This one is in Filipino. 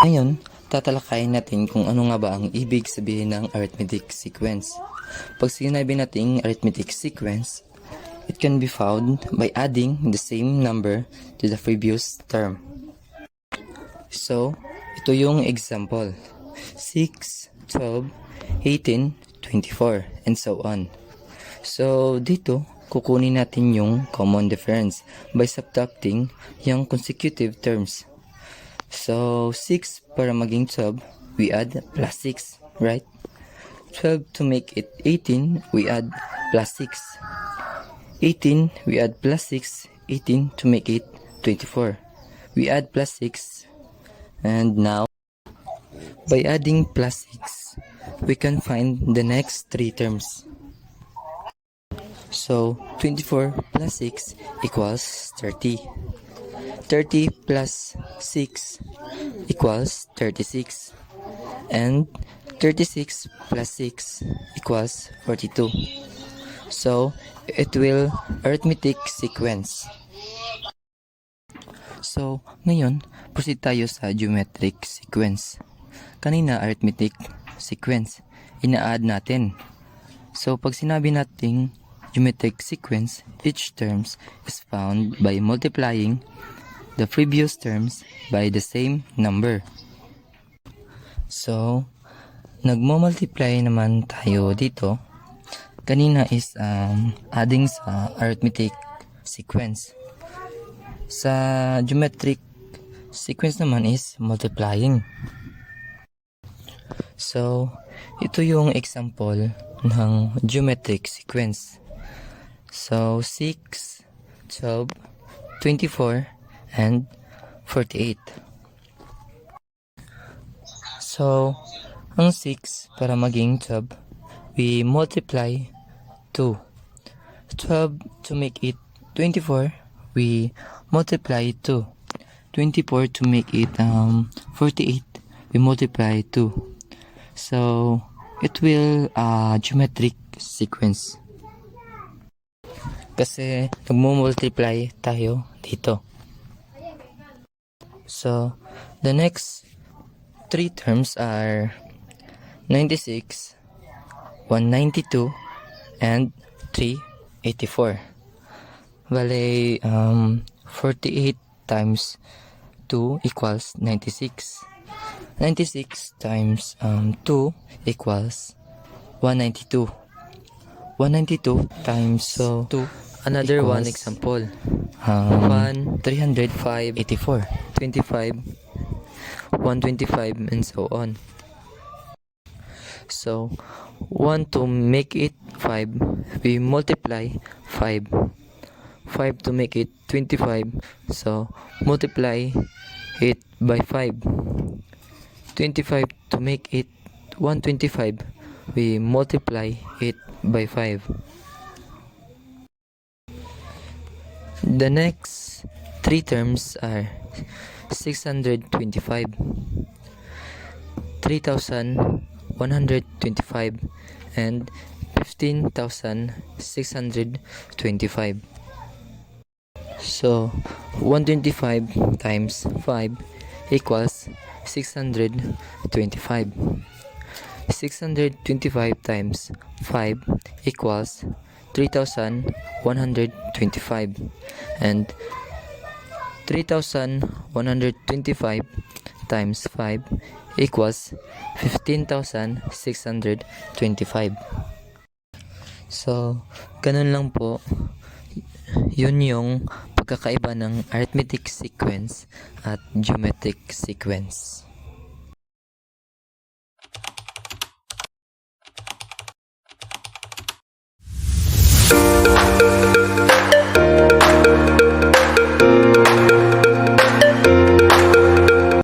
Ngayon, tatalakayin natin kung ano nga ba ang ibig sabihin ng arithmetic sequence. Pag sinabi nating arithmetic sequence, it can be found by adding the same number to the previous term. So, ito yung example. 6, 12, 18, 24, and so on. So, dito, kukunin natin yung common difference by subtracting yung consecutive terms. So, 6 para maging 12, we add plus 6, right? 12 to make it 18, we add plus 6. 18, we add plus 6. 18 to make it 24. We add plus 6. And now, by adding plus 6, we can find the next 3 terms. So, 24 plus 6 equals 30. 30 plus 6 equals 36. And 36 plus 6 equals 42. So, it will arithmetic sequence. So, ngayon, proceed tayo sa geometric sequence. Kanina, arithmetic sequence, ina-add natin. So, pag sinabi nating geometric sequence, each terms is found by multiplying the previous terms by the same number. So, nagmo-multiply naman tayo dito. Kanina is adding sa arithmetic sequence. Sa geometric sequence naman is multiplying. So, ito yung example ng geometric sequence. So, 6, 12, 24, and 48. So, ang 6 para maging 12, we multiply 2. 12 to make it 24, we multiply 2. 24 to make it 48, we multiply 2. So, it will geometric sequence. Kasi nagmo-multiply tayo dito. So, the next 3 terms are 96, 192, and 384. Bale, 48 times 2 equals 96. 96 times 2 equals 192. 192 times 2 another one example. 1, 305, 84, 25, 125, and so on. So, 1 to make it 5, we multiply 5. 5 to make it 25, so multiply it by 5. 25 to make it 125, we multiply it by 5. The next 3 terms are 625, 3,125, and 15,625. So, 125 times 5 equals 625. 625 times 5 equals 3,125, and 3,125 times 5 equals 15,625. So, ganun lang po. Yun yung pagkakaiba ng arithmetic sequence at geometric sequence.